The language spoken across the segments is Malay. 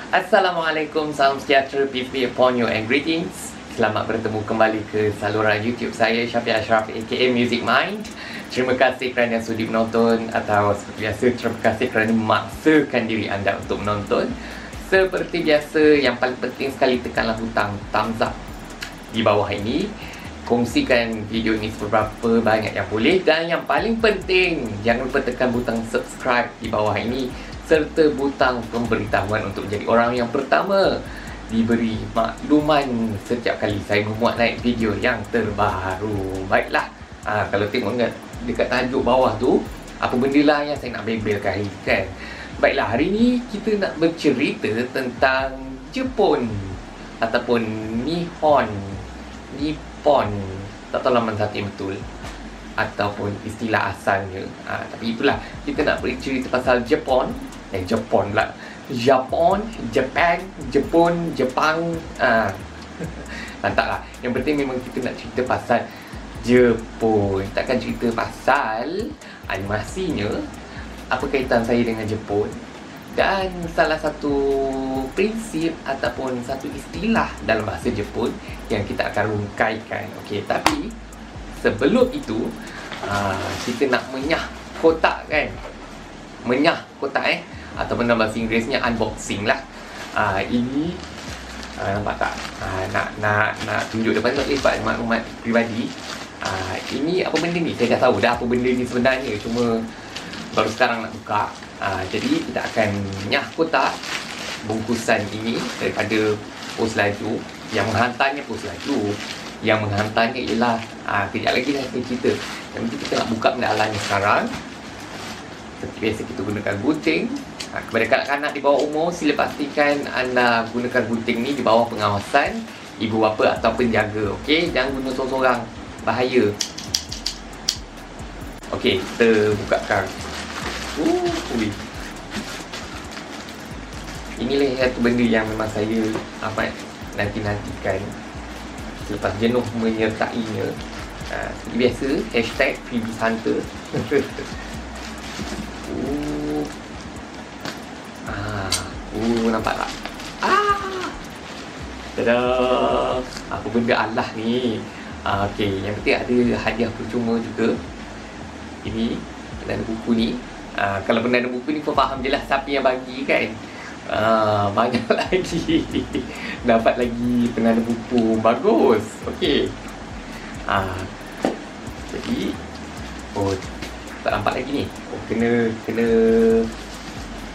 Assalamualaikum, salam sejahtera, peace be upon you and greetings. Selamat bertemu kembali ke saluran YouTube saya, Syafiq Ashraf aka Music Mind. Terima kasih kerana sudi menonton, atau seperti biasa, terima kasih kerana memaksakan diri anda untuk menonton. Seperti biasa, yang paling penting sekali, tekanlah butang thumbs up di bawah ini. Kongsikan video ini seberapa banyak yang boleh. Dan yang paling penting, jangan lupa tekan butang subscribe di bawah ini, serta butang pemberitahuan untuk menjadi orang yang pertama diberi makluman setiap kali saya memuat naik video yang terbaru. Baiklah, kalau tengok dekat tajuk bawah tu, apa benda lah yang saya nak bebelkan hari ni kan. Baiklah, hari ni kita nak bercerita tentang Jepun ataupun Nippon. Tak tahu lah mana satu yang betul ataupun istilah asalnya. Tapi itulah, kita nak bercerita pasal Jepun pula. Jepun, Jepang. Lantak lah. Yang penting memang kita nak cerita pasal Jepun. Takkan cerita pasal animasinya. Apa kaitan saya dengan Jepun. Dan salah satu prinsip ataupun satu istilah dalam bahasa Jepun yang kita akan rungkaikan. Okey, tapi sebelum itu, kita nak menyah kotak kan. Menyah kotak ataupun dalam bahasa Inggerisnya unboxing lah. Ini nampak tak? Nak tunjuk depan tu sebab maklumat peribadi. Ini apa benda ni? Saya dah tahu dah apa benda ni sebenarnya, cuma baru sekarang nak buka. Jadi kita akan nyah kotak bungkusan ini daripada pos laju. Yang menghantarnya pos laju. Yang menghantarnya ialah kejap lagi dah saya cerita. Yang penting kita nak buka benda alannya sekarang. Seperti biasa kita gunakan gunting. Kepada kanak-kanak di bawah umur, sila pastikan anda gunakan gunting ni di bawah pengawasan ibu bapa atau penjaga. Okey, jangan guna seorang-seorang, bahaya. Okey, kita bukakan. Inilah satu benda yang memang saya amat nanti-nantikan selepas jenuh menyertainya. Seperti biasa, hashtag freebies hunter. Nampak tak? Tada! Apa benda Allah ni? Okey, yang penting ada hadiah percuma juga. Ini penanda buku ni. Kalau penanda buku ni kau faham je lah siapa yang bagi kan. Banyak lagi. Dapat lagi penanda buku. Bagus. Okey. Jadi tak nampak lagi ni. Kena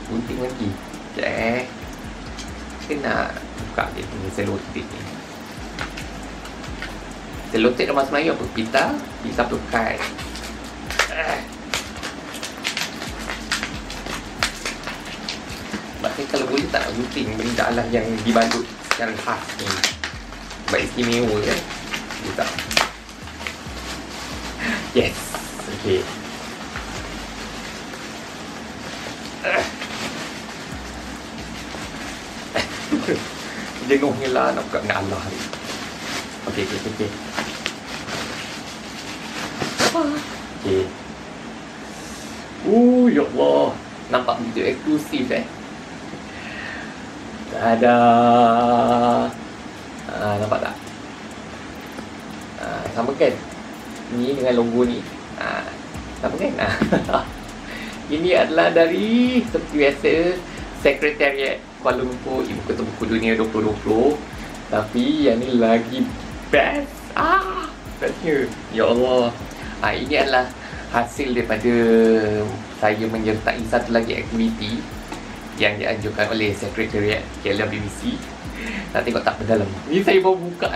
gunting lagi. Sekejap Kita nak buka dia punya selotip ni. Selotip dalam bahasa Melayu apa? Pita pekat. Maknanya kalau boleh tak nak gunting benda Allah yang dibalut secara khas ni. Sebab istimewa kan. Boleh tak? Yes. Okay. Jenuhnya lah nak buka benda Allah ni. Okay. Okay. Ya Allah. Nampak begitu eksklusif Ada. Nampak tak? Sama kan? Ni dengan logo ni. Sama kan? Ini adalah dari, seperti biasa, Sekretariat Kuala Lumpur, Ibu Kota Buku Dunia 2020. Tapi yang ni lagi best. Bestnya. Ya Allah. Ini adalah hasil daripada saya menyertai satu lagi aktiviti yang dianjurkan oleh Sekretariat KLM BBC. Nak tengok tak dalam. Ni saya baru buka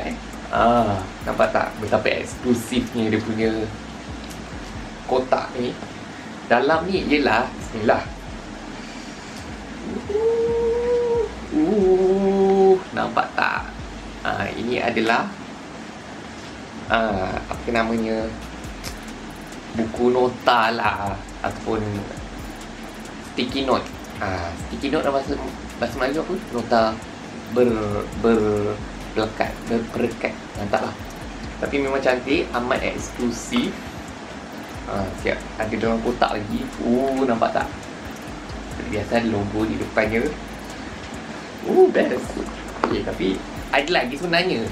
nampak tak betapa eksklusifnya dia punya kotak ni. Dalam ni ialah, bismillah. Nampak tak? Ini adalah apa namanya, buku nota lah, ataupun sticky note. Sticky note dalam bahasa Melayu apa? Nota berperekat. Nampak lah. Tapi memang cantik, amat eksklusif. Siap, ada dalam kotak lagi. Nampak tak? Seperti biasa ada logo di depannya. Best. Okay, tapi ada lagi sebenarnya.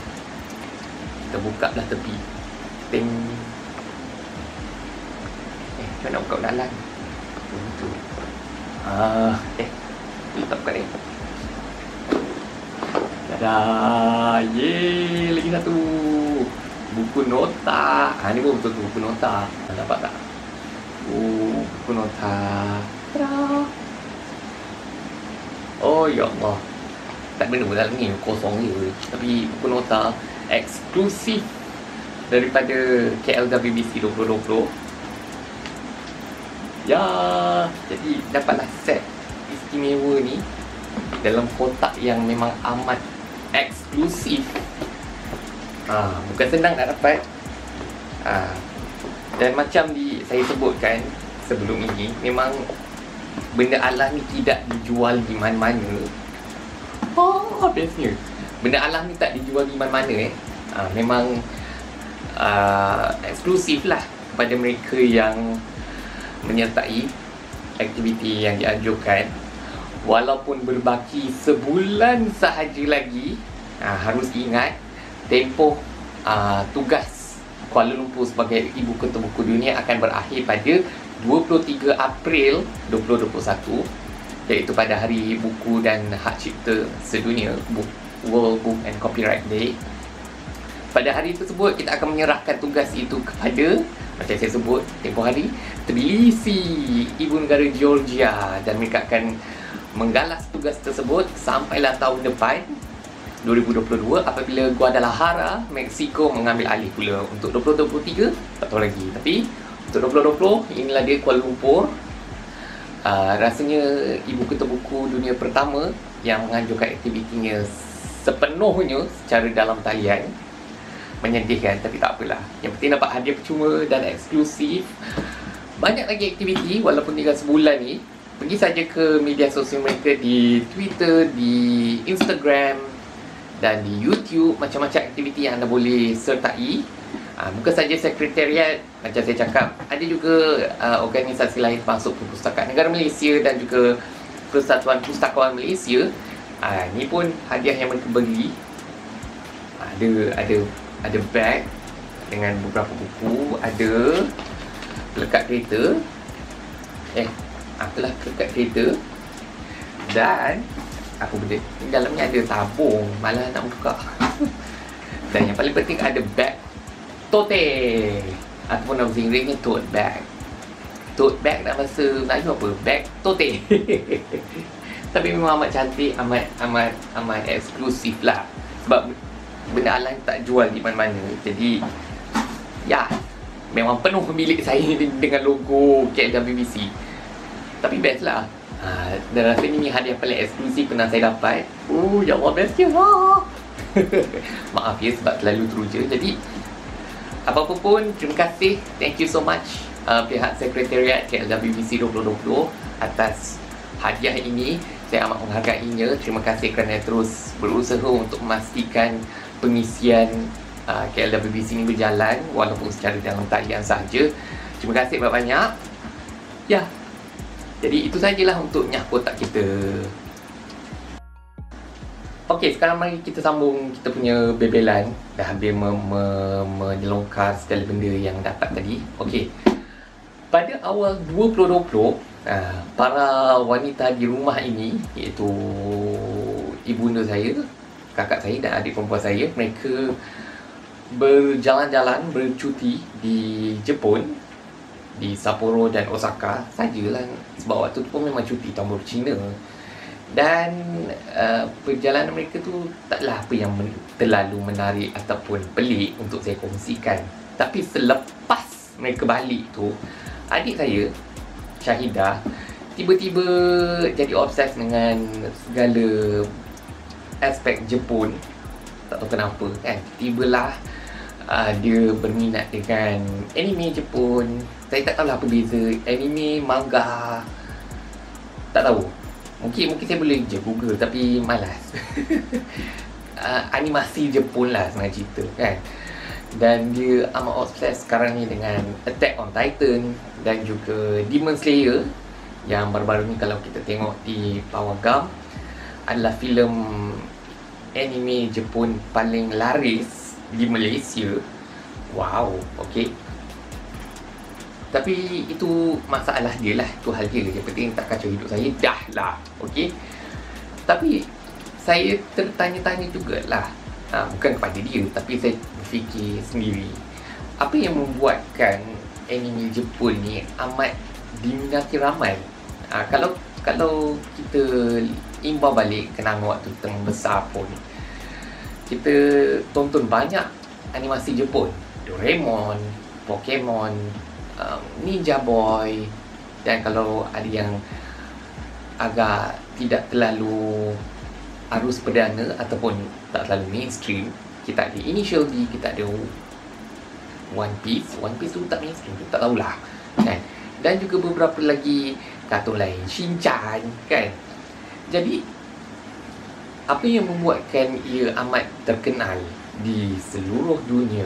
Kita buka belah tepi. Ting. Macam nak buka dalam. Itu. Letak buka ni. Dadah. Yeay, lagi satu. Buku nota. Ni pun betul-betul buku nota. Nampak tak? Buku nota. Tada. Oh ya Allah. Tak benda pun dalam ni, kosong je. Tapi buku nota eksklusif daripada KLWBC 2020. Ya, jadi dapatlah set istimewa ni dalam kotak yang memang amat eksklusif. Bukan senang nak dapat. Dan macam saya sebutkan sebelum ini, memang benda alam ni tidak dijual di mana-mana. Bestnya. Benda alam ni tak dijual di mana-mana. Memang eksklusif lah kepada mereka yang menyertai aktiviti yang dianjurkan. Walaupun berbaki sebulan sahaja lagi, harus ingat tempoh tugas Kuala Lumpur sebagai Ibu Kota Buku Dunia akan berakhir pada 23 April 2021, iaitu pada Hari Buku dan Hak Cipta Sedunia, World Book and Copyright Day. Pada hari tersebut, kita akan menyerahkan tugas itu kepada, macam saya sebut tempoh hari, Tbilisi, Ibu Negara Georgia, dan mereka akan menggalas tugas tersebut sampailah tahun depan 2022 apabila Guadalajara, Mexico mengambil alih pula. Untuk 2023 tak tahu lagi, tapi untuk 2020 inilah dia Kuala Lumpur. Rasanya Ibu Kota Buku Dunia pertama yang menganjurkan aktivitinya sepenuhnya secara dalam talian. Menyedihkan, tapi tak apalah. Yang penting dapat hadiah percuma dan eksklusif. Banyak lagi aktiviti walaupun tinggal sebulan ni. Pergi saja ke media sosial mereka di Twitter, di Instagram dan di YouTube. Macam-macam aktiviti yang anda boleh sertai. Bukan saja sekretariat, macam saya cakap, ada juga organisasi lain masuk Perpustakaan Negara Malaysia dan juga Persatuan Pustakawan Malaysia. Ni pun hadiah yang mereka beri. Ada bag dengan beberapa buku, ada pelekat kereta. Apalah pelekat kereta. Dan apa benda? Di dalamnya ada tabung, malah nak buka. Dan yang paling penting ada bag tote, ataupun nama Inggerisnya tote bag. Tote bag dalam bahasa Melayu apa? Bag tote. Tapi memang amat cantik, amat eksklusif lah. Sebab benda alam tak jual di mana-mana. Jadi ya, memang penuh bilik saya dengan logo KLWBC. Tapi best lah. Dan rasanya ni hadiah paling eksklusif pernah saya dapat. Ya Allah, bestnya. Maaf ya sebab terlalu teruja. Jadi apa pun, terima kasih. Thank you so much pihak Sekretariat KLWBC 2020 atas hadiah ini. Saya amat menghargainya. Terima kasih kerana terus berusaha untuk memastikan pengisian KLWBC ini berjalan walaupun secara dalam talian sahaja. Terima kasih banyak-banyak. Ya, jadi itu sajalah untuk nyah kotak kita. Okey, sekarang mari kita sambung kita punya bebelan. Dah hampir menyelongkar segala benda yang dapat tadi. Okey, pada awal 2020, para wanita di rumah ini, iaitu ibunda saya, kakak saya dan adik perempuan saya, mereka berjalan-jalan, bercuti di Jepun, di Sapporo dan Osaka sajalah. Sebab waktu tu pun memang cuti tahun baru Cina. Dan perjalanan mereka tu taklah apa yang terlalu menarik ataupun pelik untuk saya kongsikan. Tapi selepas mereka balik tu, adik saya, Syahidah, tiba-tiba jadi obses dengan segala aspek Jepun. Tak tahu kenapa kan. Tibalah dia berminat dengan anime Jepun. Saya tak tahu lah apa beza anime, manga. Tak tahu. Mungkin saya boleh je Google tapi malas. Animasi Jepun lah sebenarnya cerita kan. Dan dia amat obses sekarang ni dengan Attack on Titan dan juga Demon Slayer yang baru-baru ni kalau kita tengok di Power Gum, adalah filem anime Jepun paling laris di Malaysia. Wow, okey. Tapi itu masalah dia lah, itu hal dia. Yang penting tak kacau hidup saya dah lah, okey. Tapi saya tertanya-tanya jugalah, bukan kepada dia, tapi saya berfikir sendiri, apa yang membuatkan anime Jepun ni amat diminati ramai? Kalau kita imbau balik kenangan waktu kita besar pun, kita tonton banyak animasi Jepun, Doraemon, Pokemon, Ninja Boy, dan kalau ada yang agak tidak terlalu arus perdana ataupun tak terlalu mainstream, kita ada Initial D, kita ada One Piece tu tak mainstream, tak tahulah kan. Dan juga beberapa lagi kartun lain, Shin-chan kan. Jadi apa yang membuatkan ia amat terkenal di seluruh dunia?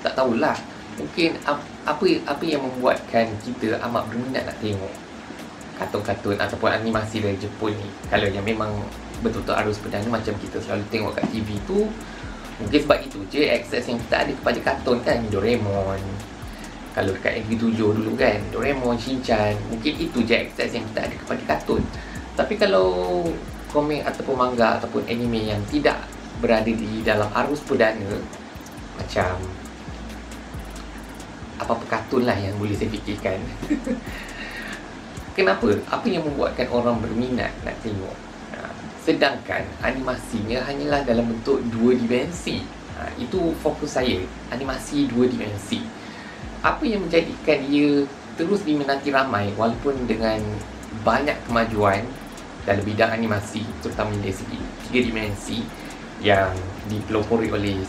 Tak tahulah. Mungkin apa yang membuatkan kita amat berminat nak tengok kartun-kartun ataupun animasi dari Jepun ni. Kalau yang memang betul-betul arus perdana macam kita selalu tengok kat TV tu, mungkin sebab itu je akses yang kita ada kepada kartun kan. Doraemon, kalau dekat NT7 dulu kan, Doraemon, Shin-chan, mungkin itu je akses yang kita ada kepada kartun. Tapi kalau komik ataupun manga ataupun anime yang tidak berada di dalam arus perdana, macam apa-apa kartun lah yang boleh saya fikirkan. Kenapa? Apa yang membuatkan orang berminat nak tengok? Sedangkan animasinya hanyalah dalam bentuk 2 dimensi. Itu fokus saya, animasi 2 dimensi. Apa yang menjadikan ia terus diminati ramai walaupun dengan banyak kemajuan dalam bidang animasi, terutama dari segi 3 dimensi yang dipelopori oleh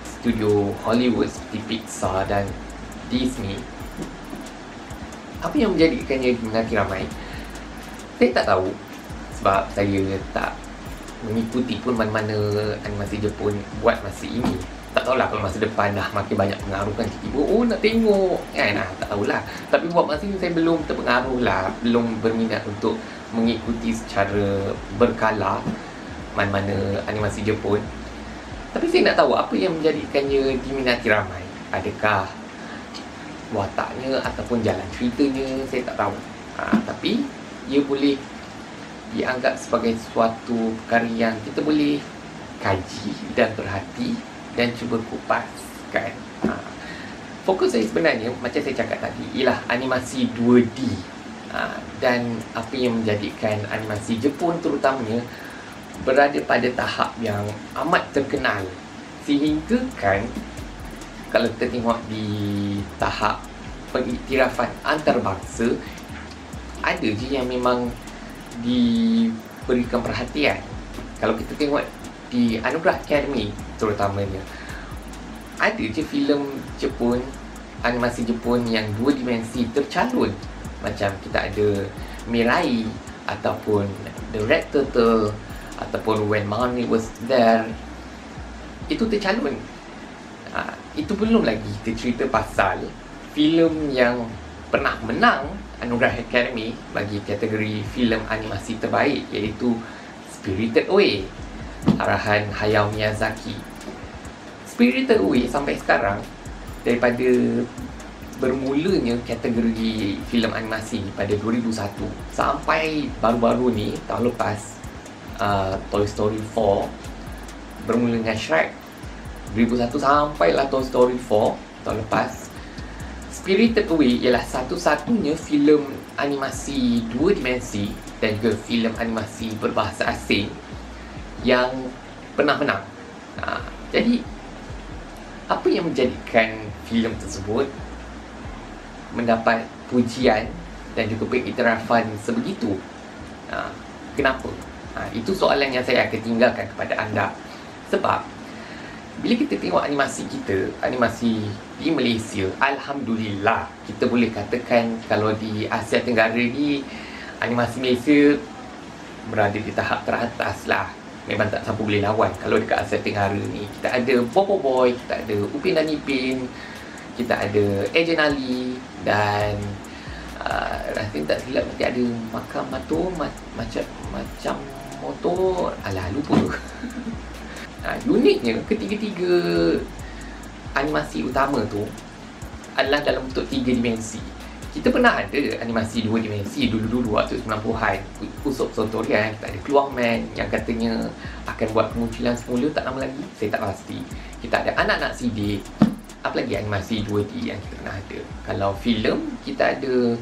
studio Hollywood seperti Pixar dan Disney. Apa yang menjadikannya diminati ramai? Saya tak tahu, sebab saya tak mengikuti pun mana-mana animasi Jepun buat masa ini. Tak tahulah kalau masa depan dah makin banyak pengaruh kan, tiba-tiba nak tengok kan, tak tahulah. Tapi buat masa ni saya belum terpengaruh lah, belum berminat untuk mengikuti secara berkala mana-mana animasi Jepun. Tapi saya nak tahu apa yang menjadikannya diminati ramai. Adakah wataknya ataupun jalan ceritanya, saya tak tahu. Tapi ia boleh dianggap sebagai suatu perkara yang kita boleh kaji dan perhati dan cuba kupas kan. Fokus saya sebenarnya macam saya cakap tadi ialah animasi 2D. Dan apa yang menjadikan animasi Jepun terutamanya berada pada tahap yang amat terkenal, sehingga kan kalau kita tengok di tahap pengiktirafan antarabangsa, ada je yang memang diberikan perhatian. Kalau kita tengok di Anugerah Academy terutamanya, ada je filem Jepun, animasi Jepun yang 2 dimensi tercalon. Macam kita ada Mirai, ataupun The Red Turtle, ataupun When Money Was There. Itu tercalon. Itu belum lagi kita cerita pasal filem yang pernah menang Anugerah Academy bagi kategori filem animasi terbaik, iaitu Spirited Away, arahan Hayao Miyazaki. Spirited Away sampai sekarang, daripada bermulanya kategori filem animasi pada 2001 sampai baru-baru ni tahun lepas, Toy Story 4, bermula dengan Shrek 2001 sampailah Toy Story 4 tahun lepas, Spirited Away ialah satu-satunya filem animasi 2 dimensi dan juga filem animasi berbahasa asing yang pernah menang. Jadi apa yang menjadikan filem tersebut mendapat pujian dan juga pengiktirafan sebegitu? Kenapa? Itu soalan yang saya akan tinggalkan kepada anda. Sebab bila kita tengok animasi kita, animasi di Malaysia, alhamdulillah kita boleh katakan kalau di Asia Tenggara ni, animasi Malaysia berada di tahap teratas lah. Memang tak siapa boleh lawan. Kalau dekat Asia Tenggara ni, kita ada Bobo Boy, kita ada Upin dan Ipin, kita ada Ejen Ali, dan rasanya tak silap nanti ada Makam Mato, macam motor, alah lupa. Uniknya ketiga-tiga animasi utama tu adalah dalam bentuk 3 dimensi. Kita pernah ada animasi 2 dimensi dulu-dulu waktu 90-an. Usop Sontorian, kita ada Keluang Man yang katanya akan buat kemunculan semula tak lama lagi. Saya tak pasti. Kita ada Anak-anak Sidik. Apa lagi animasi 2D yang kita pernah ada? Kalau filem, kita ada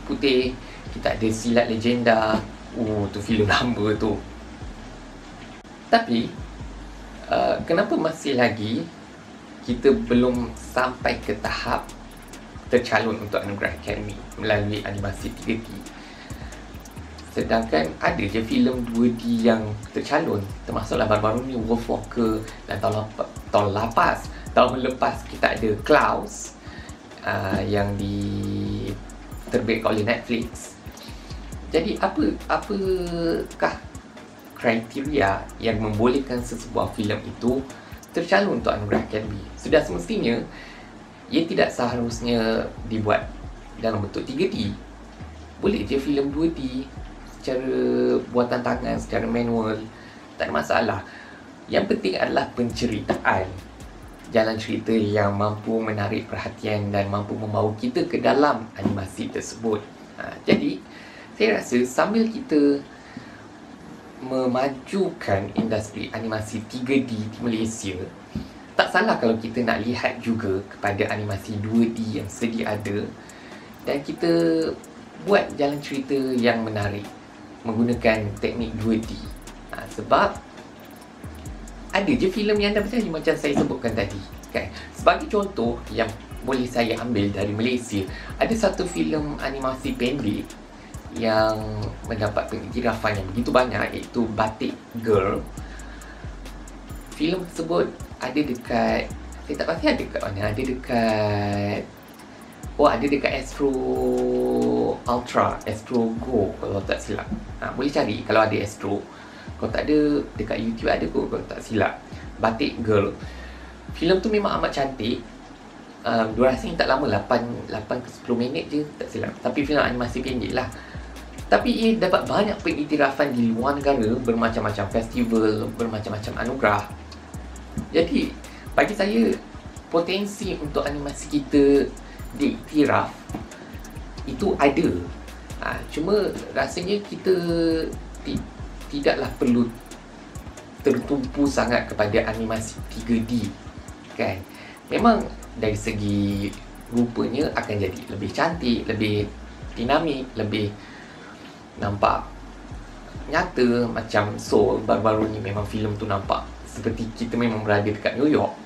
Putih, kita ada Silat Legenda. Tu filem lama tu. Tapi kenapa masih lagi kita belum sampai ke tahap tercalon untuk anugerah Academy melalui animasi 3D? Sedangkan ada je filem 2D yang tercalon, termasuklah baru-baru ni Wolf Walker, dan tahun lepas kita ada Klaus yang diterbitkan oleh Netflix. Jadi apakah kriteria yang membolehkan sesebuah filem itu tercalon untuk anugerah Academy? Sudah semestinya ia tidak seharusnya dibuat dalam bentuk 3D. Boleh je filem 2D secara buatan tangan, secara manual, tak ada masalah. Yang penting adalah penceritaan, jalan cerita yang mampu menarik perhatian dan mampu membawa kita ke dalam animasi tersebut. Jadi saya rasa sambil kita memajukan industri animasi 3D di Malaysia, tak salah kalau kita nak lihat juga kepada animasi 2D yang sedia ada dan kita buat jalan cerita yang menarik menggunakan teknik 2D. Sebab ada je filem yang dah berjaya macam saya sebutkan tadi, kan? Sebagai contoh yang boleh saya ambil dari Malaysia, ada satu filem animasi pendek yang mendapat pengiktirafan yang begitu banyak, iaitu Batik Girl. Filem tersebut ada dekat, saya tak pasti ada dekat mana, ada dekat Astro Ultra, Astro Go kalau tak silap. Boleh cari kalau ada Astro. Kalau tak ada, dekat YouTube ada kot kalau tak silap. Batik Girl. Filem tu memang amat cantik. Durasinya tak lama, 8 ke 10 minit je tak silap. Tapi filem animasi pendek lah. Tapi ia dapat banyak pengiktirafan di luar negara, bermacam-macam festival, bermacam-macam anugerah. Jadi bagi saya, potensi untuk animasi kita diiktiraf itu ada. Cuma rasanya kita tidaklah perlu tertumpu sangat kepada animasi 3D, kan? Memang dari segi rupanya akan jadi lebih cantik, lebih dinamik, lebih nampak nyata. Macam Soul baru-baru ni, memang filem tu nampak seperti kita memang berada dekat New York.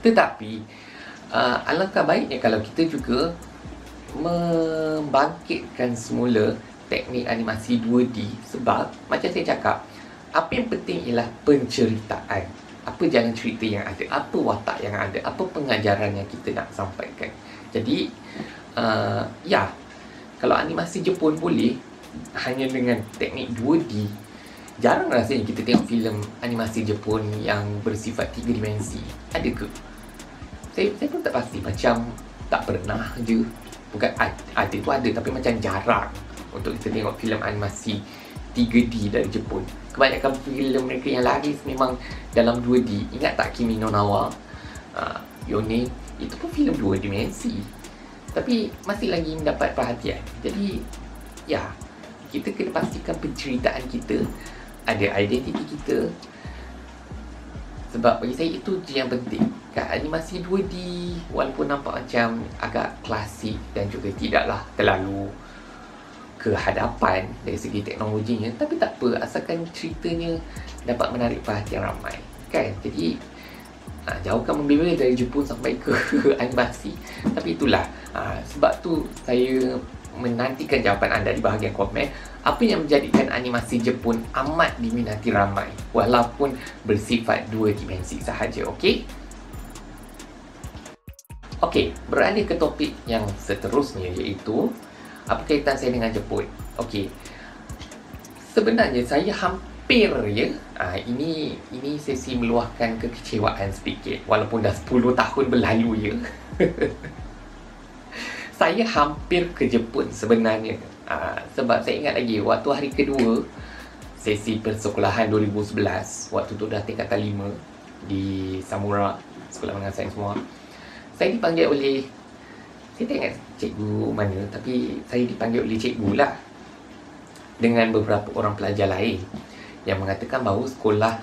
Tetapi alangkah baiknya kalau kita juga membangkitkan semula teknik animasi 2D. Sebab macam saya cakap, apa yang penting ialah penceritaan. Apa jalan cerita yang ada, apa watak yang ada, apa pengajaran yang kita nak sampaikan. Jadi kalau animasi Jepun boleh hanya dengan teknik 2D, jarang rasanya kita tengok filem animasi Jepun yang bersifat 3 dimensi. Ada ke? Saya pun tak pasti. Macam tak pernah je. Bukan ada tu ada, tapi macam jarang untuk kita tengok filem animasi 3D dari Jepun. Kebanyakan filem mereka yang laris memang dalam 2D. Ingat tak Kimi no Na wa, Your Name? Itu pun filem 2 dimensi, tapi masih lagi mendapat perhatian. Jadi kita kena pastikan penceritaan kita, ada identiti kita. Sebab bagi saya itu je yang penting. Animasi 2D walaupun nampak macam agak klasik dan juga tidaklah terlalu ke hadapan dari segi teknologinya, tapi tak apa, asalkan ceritanya dapat menarik perhatian ramai, kan? Jadi jauhkan membela dari Jepun sampai ke animasi. Tapi itulah sebab tu saya menantikan jawapan anda di bahagian komen. Apa yang menjadikan animasi Jepun amat diminati ramai walaupun bersifat 2 dimensi sahaja? Okey, beralih ke topik yang seterusnya, iaitu apa kaitan saya dengan Jepun. Okey, sebenarnya saya hampir ini sesi meluahkan kekecewaan sedikit, walaupun dah 10 tahun berlalu saya hampir ke Jepun sebenarnya. Sebab saya ingat lagi waktu hari kedua sesi persekolahan 2011, waktu tu dah tingkatan 5 di Samura, Sekolah Menengah Sains Muar. Saya dipanggil oleh, saya tak ingat cikgu mana, tapi saya dipanggil oleh cikgu lah, dengan beberapa orang pelajar lain yang mengatakan bahawa sekolah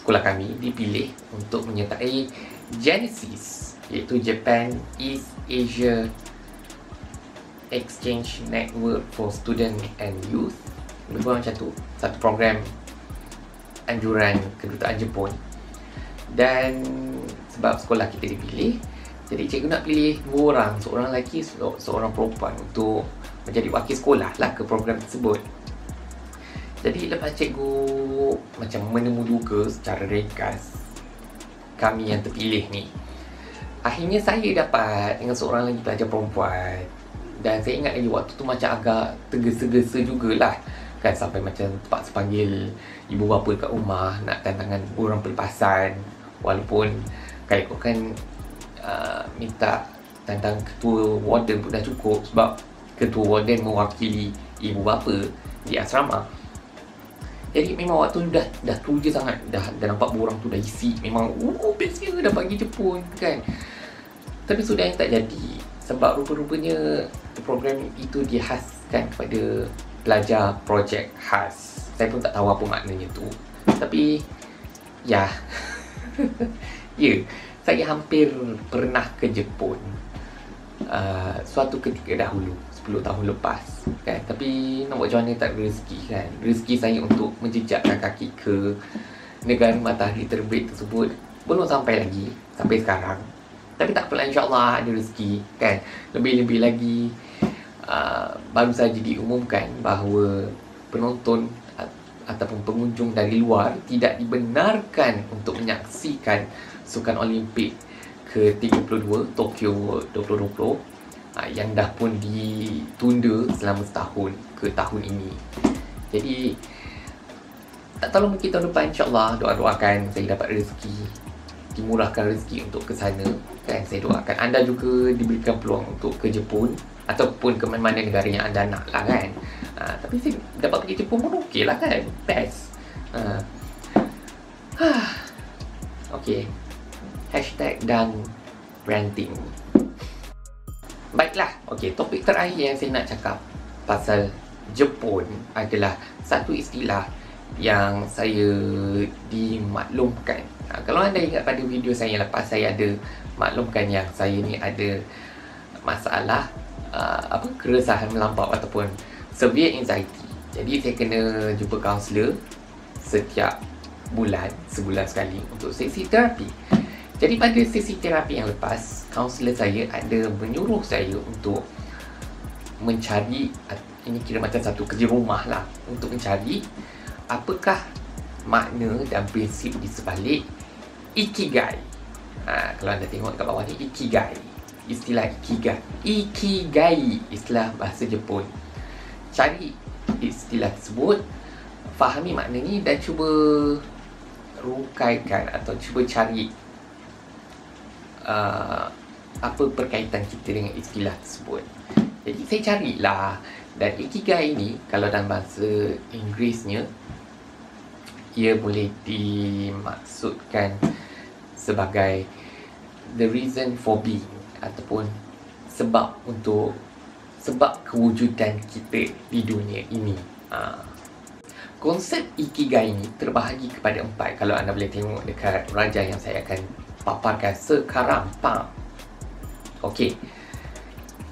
sekolah kami dipilih untuk menyertai Genesis, iaitu Japan East Asia Exchange Network for Student and Youth. Lebih kurang macam tu, satu program anjuran kedutaan Jepun. Dan sebab sekolah kita dipilih, jadi cikgu nak pilih 2 orang, seorang lelaki, seorang perempuan, untuk menjadi wakil sekolah lah ke program tersebut. Jadi lepas cikgu macam menemuduga secara ringkas kami yang terpilih ni, akhirnya saya dapat dengan seorang lagi pelajar perempuan. Dan saya ingat lagi waktu tu macam agak tergesa-gesa jugalah kan, sampai macam terpaksa panggil ibu bapa kat rumah nak tantangan orang pelepasan. Walaupun kalau ikutkan minta tantang ketua warden pun dah cukup, sebab ketua warden mewakili ibu bapa di asrama. Jadi memang waktu tu dah tu je sangat, dah nampak borang tu dah isi. Memang bestnya dah pergi Jepun kan. Tapi sudah yang tak jadi, sebab rupa-rupanya program itu dihaskan kepada pelajar projek khas. Saya pun tak tahu apa maknanya tu. Tapi ya ya, saya hampir pernah ke Jepun suatu ketika dahulu, 10 tahun lepas kan. Tapi nak buat macam mana, tak ada rezeki kan. Rezeki saya untuk menjejakkan kaki ke negara matahari terbit tersebut belum sampai lagi, sampai sekarang. Tapi tak apalah, insyaAllah ada rezeki kan. Lebih-lebih lagi baru saja diumumkan bahawa penonton ataupun pengunjung dari luar tidak dibenarkan untuk menyaksikan Sukan Olimpik ke-32 Tokyo 2020 yang dah pun ditunda selama setahun ke tahun ini. Jadi tak tahu, mungkin tahun depan insyaAllah, doakan saya dapat rezeki, dimurahkan rezeki untuk ke sana kan. Saya doakan anda juga diberikan peluang untuk ke Jepun ataupun ke mana-mana negara yang anda nak lah kan. Tapi saya dapat pergi Jepun pun okey lah kan, best. Okay, hashtag dan ranting. Baiklah, okay, topik terakhir yang saya nak cakap pasal Jepun adalah satu istilah yang saya dimaklumkan. Kalau anda ingat pada video saya yang lepas, saya ada maklumkan yang saya ni ada masalah keresahan melampau ataupun severe anxiety. Jadi saya kena jumpa kaunselor setiap bulan, sebulan sekali untuk sesi terapi. Jadi pada sesi terapi yang lepas, kaunselor saya ada menyuruh saya untuk mencari, ini kira macam satu kerja rumah lah, untuk mencari apakah makna dan prinsip di sebalik Ikigai. Kalau anda tengok kat bawah ni, Ikigai, istilah Ikigai. Ikigai, istilah bahasa Jepun. Cari istilah tersebut, fahami makna ni dan cuba rungkaikan atau cuba cari apa perkaitan kita dengan istilah tersebut. Jadi saya carilah, dan Ikigai ini kalau dalam bahasa Inggerisnya, ia boleh dimaksudkan sebagai the reason for being, ataupun sebab kewujudan kita di dunia ini. Konsep Ikigai ini terbahagi kepada 4. Kalau anda boleh tengok dekat raja yang saya akan paparkan sekarang. Okey,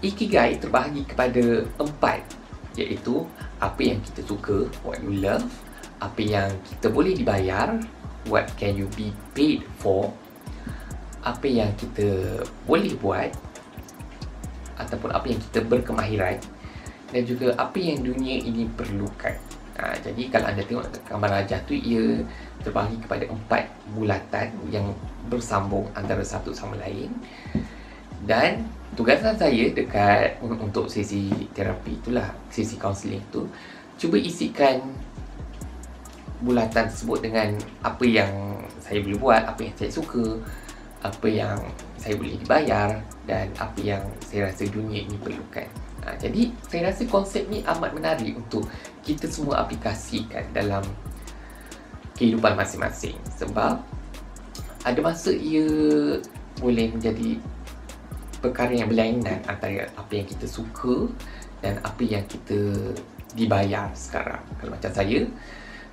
Ikigai terbahagi kepada 4, iaitu apa yang kita suka, what you love, apa yang kita boleh dibayar, what can you be paid for, apa yang kita boleh buat ataupun apa yang kita berkemahiran, dan juga apa yang dunia ini perlukan. Jadi kalau anda tengok gambar rajah tu, ia terbahagi kepada 4 bulatan yang bersambung antara satu sama lain. Dan tugasan saya dekat untuk sesi terapi itulah, sesi kaunseling tu, cuba isikan bulatan tersebut dengan apa yang saya boleh buat, apa yang saya suka, apa yang saya boleh dibayar, dan apa yang saya rasa dunia ini perlukan. Jadi saya rasa konsep ni amat menarik untuk kita semua aplikasikan dalam kehidupan masing-masing. Sebab ada masa ia boleh menjadi perkara yang berlainan antara apa yang kita suka dan apa yang kita dibayar sekarang. Kalau macam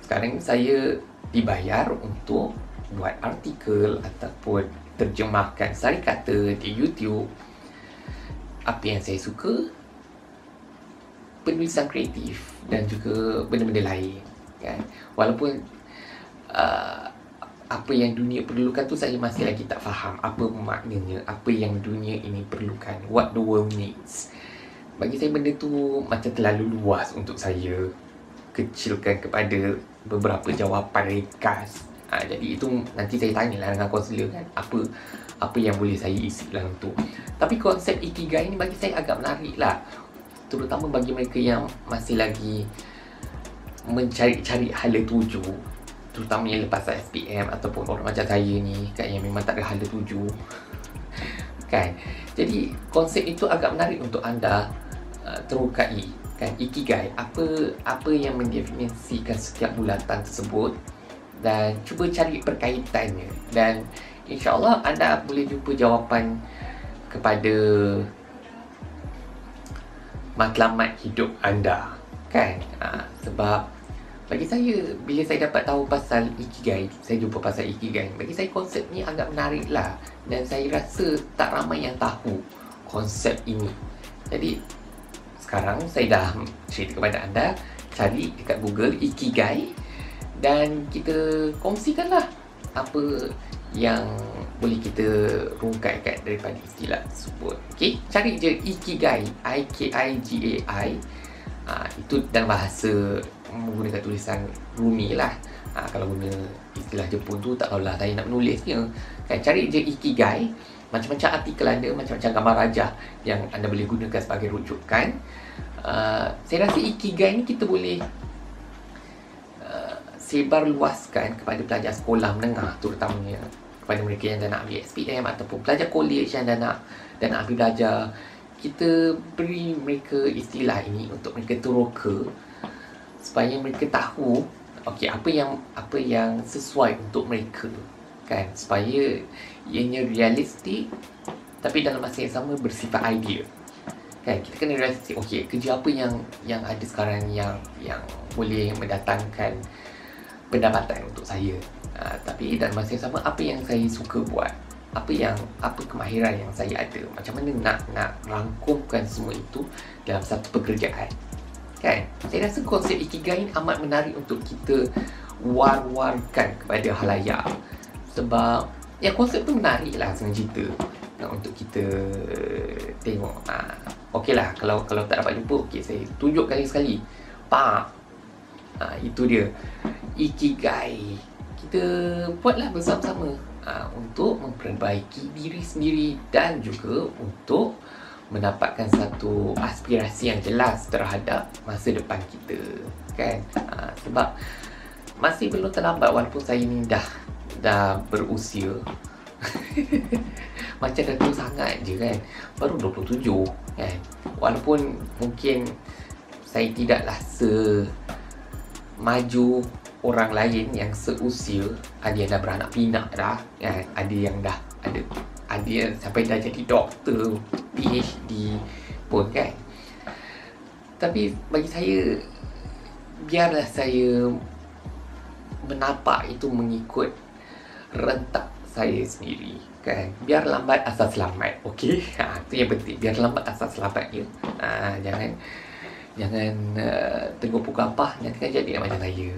sekarang saya dibayar untuk buat artikel ataupun terjemahkan sari kata di YouTube. Apa yang saya suka, penulisan kreatif dan juga benda-benda lain, kan? Walaupun apa yang dunia perlukan tu saya masih lagi tak faham apa maknanya, apa yang dunia ini perlukan, what the world needs. Bagi saya benda tu macam terlalu luas untuk saya kecilkan kepada beberapa jawapan ringkas. Jadi itu nanti saya tanyalah dengan kaunselor, kan, apa yang boleh saya isi dalam tu. Tapi konsep Ikigai ni bagi saya agak menarik lah, terutama bagi mereka yang masih lagi mencari-cari hala tuju, terutamanya lepas SPM ataupun orang macam saya ni, kan, yang memang tak ada hala tuju, kan. Jadi konsep itu agak menarik untuk anda terokai, kan. Ikigai, apa yang mendefinisikan setiap bulatan tersebut, dan cuba cari perkaitannya, dan insyaAllah anda boleh jumpa jawapan kepada matlamat hidup anda, kan. Sebab bagi saya, bila saya dapat tahu pasal Ikigai, saya jumpa pasal Ikigai, bagi saya konsep ni agak menarik lah, dan saya rasa tak ramai yang tahu konsep ini. Jadi sekarang saya dah cerita kepada anda, cari dekat Google Ikigai dan kita kongsikanlah apa yang boleh kita rungkaikan daripada istilah tersebut. Okey, cari je Ikigai, I-K-I-G-A-I. Itu dalam bahasa menggunakan tulisan Rumi lah. Kalau guna istilah Jepun tu tak tahulah saya nak menulisnya, kan. Cari je Ikigai, macam-macam artikel ada, macam-macam gambar rajah yang anda boleh gunakan sebagai rujukan. Saya rasa Ikigai ni kita boleh sebar luaskan kepada pelajar sekolah menengah, terutamanya kepada mereka yang dah nak ambil SPM ataupun pelajar college yang dah nak ambil belajar. Kita beri mereka istilah ini untuk mereka teroka, supaya mereka tahu okey, apa yang sesuai untuk mereka, kan, supaya ianya realistik tapi dalam masa yang sama bersifat idea, kan. Kita kena realistik, okey, kerja apa yang ada sekarang yang boleh mendatangkan pendapatan untuk saya, tapi dalam masa yang sama apa yang saya suka buat, apa kemahiran yang saya ada, macam mana nak rangkumkan semua itu dalam satu pekerjaan, kan. Saya rasa konsep Ikigai ni amat menarik untuk kita war-warkan kepada halayak, sebab ya konsep tu menarik lah senang cerita untuk kita tengok. Okey lah, kalau tak dapat jumpa, okey, saya tunjukkan sekali. Itu dia Ikigai. Kita buatlah bersama-sama untuk memperbaiki diri sendiri dan juga untuk mendapatkan satu aspirasi yang jelas terhadap masa depan kita, kan. Sebab masih belum terlambat, walaupun saya ni dah berusia macam dah tua sangat je, kan, baru 27, kan. Walaupun mungkin saya tidaklah semaju orang lain yang seusia, ada yang dah beranak pinak dah, kan? Ada yang sampai dah jadi doktor, PhD pun, kan. Tapi bagi saya, biarlah saya menapak itu mengikut rentak saya sendiri, kan. Biar lambat asal selamat, okey. Itu yang penting, biar lambat asal selamat je. Jangan tegur pukul apa, nanti kan jadi macam saya.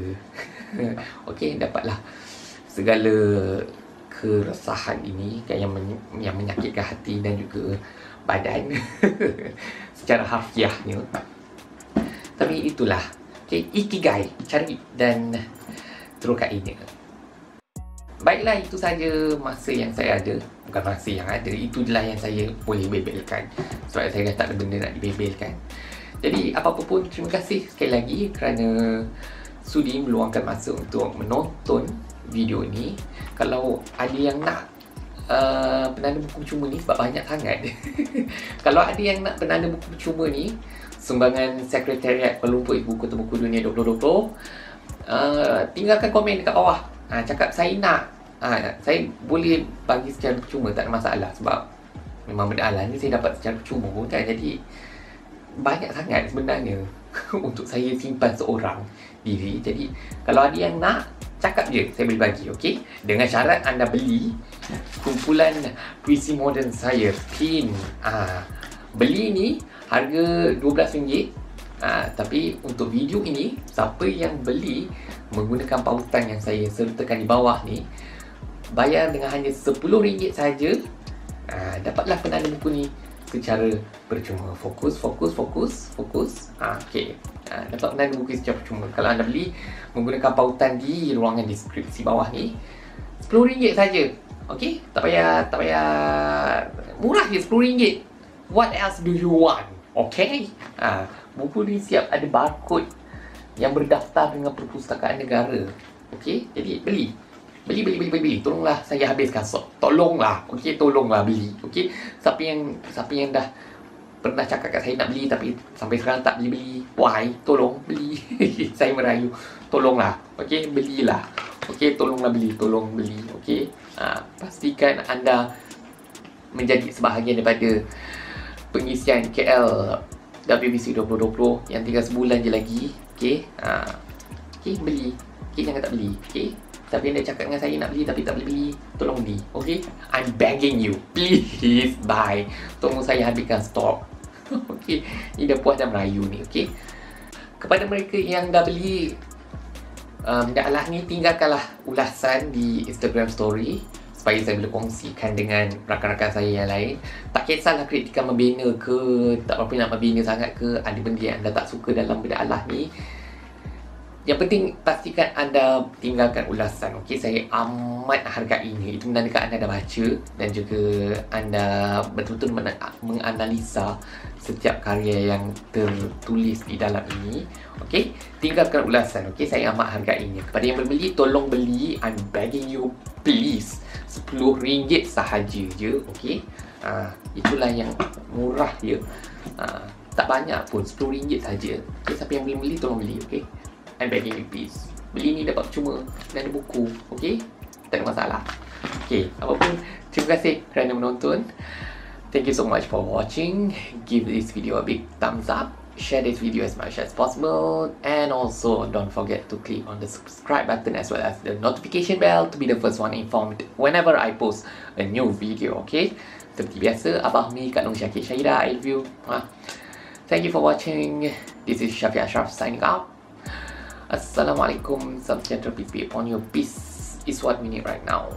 Okey, dapatlah segala keresahan ini, kan, yang menyakitkan hati dan juga badan secara harfiahnya. Tapi itulah, okey, Ikigai, cari dan terukainya. Baiklah, itu saja masa yang saya ada. Bukan masa yang ada, itulah yang saya boleh bebelkan, sebab saya dah tak ada benda nak dibebelkan. Jadi apa-apa pun, terima kasih sekali lagi kerana sudi meluangkan masa untuk menonton video ni. Kalau ada yang nak penanda buku percuma ni sebab banyak sangat. Kalau ada yang nak penanda buku percuma ni, sumbangan Sekretariat Kuala Lumpur Ibu Kota Buku Dunia 2020, tinggalkan komen dekat bawah. Cakap saya nak. Saya boleh bagi secara percuma, tak ada masalah. Sebab memang benda alam ni saya dapat secara percuma pun kan. Jadi banyak sangat sebenarnya untuk saya simpan seorang diri. Jadi kalau ada yang nak, cakap je, saya boleh bagi, okey? Dengan syarat anda beli kumpulan puisi moden saya, Pin. Beli ni harga RM12. Tapi untuk video ini, siapa yang beli menggunakan pautan yang saya sertakan di bawah ni, bayar dengan hanya RM10 saja, dapatlah penanda buku ni secara percuma. Fokus. Okey. Dapat penanda buku secara percuma. Kalau anda beli menggunakan pautan di ruangan deskripsi bawah ni, RM10 saja. Okey? Tak payah murah je, RM10. What else do you want? Okey? Buku ni siap ada barcode yang berdaftar dengan Perpustakaan Negara. Okey? Jadi beli. Tolonglah saya habiskan stok. Tolonglah. Okey, tolonglah beli. Okey. Siapa yang dah pernah cakap kat saya nak beli tapi sampai sekarang tak beli. Why? Tolong beli. Saya merayu. Tolonglah. Okey, belilah. Okey, tolonglah beli. Tolong beli. Okey. Pastikan anda menjadi sebahagian daripada pengisian KL WBC 2020 yang tinggal sebulan je lagi. Okey. Okey, beli. Okey, jangan tak beli. Okey. Tapi anda cakap dengan saya nak beli tapi tak boleh beli, tolong beli. Okay? I'm begging you. Please buy. Tolong saya habiskan stok. Okay? Ini dah puas dan merayu ni. Okay? Kepada mereka yang dah beli dakwah ni, tinggalkanlah ulasan di Instagram story supaya saya boleh kongsikan dengan rakan-rakan saya yang lain. Tak kisahlah kritikan membina ke, tak apa nak membina sangat ke, ada benda yang anda tak suka dalam berdakwah ni. Yang penting pastikan anda tinggalkan ulasan. Okey, saya amat hargainya. Itu menandakan anda dah baca dan juga anda betul-betul menganalisa setiap karya yang tertulis di dalam ini. Okey, tinggalkan ulasan. Okey, saya amat hargainya. Kepada yang berbeli, tolong beli. I'm begging you, please. RM10 sahaja je. Okey, itulah yang murah dia. Tak banyak pun, RM10 saja. Okey, siapa yang boleh beli, tolong beli. Okey, I'm begging you please. Beli ni dapat cuma dan ada buku. Okay? Tak ada masalah. Okay, apapun, terima kasih kerana menonton. Thank you so much for watching. Give this video a big thumbs up. Share this video as much as possible. And also, don't forget to click on the subscribe button as well as the notification bell to be the first one informed whenever I post a new video. Okay? Seperti biasa, Abah Mi, Kak Long Syakir Syahida, I love you. Thank you for watching. This is Syafiq Ashraf signing out. Assalamualaikum, salam sejahtera, peace be upon you. Peace is what we need right now.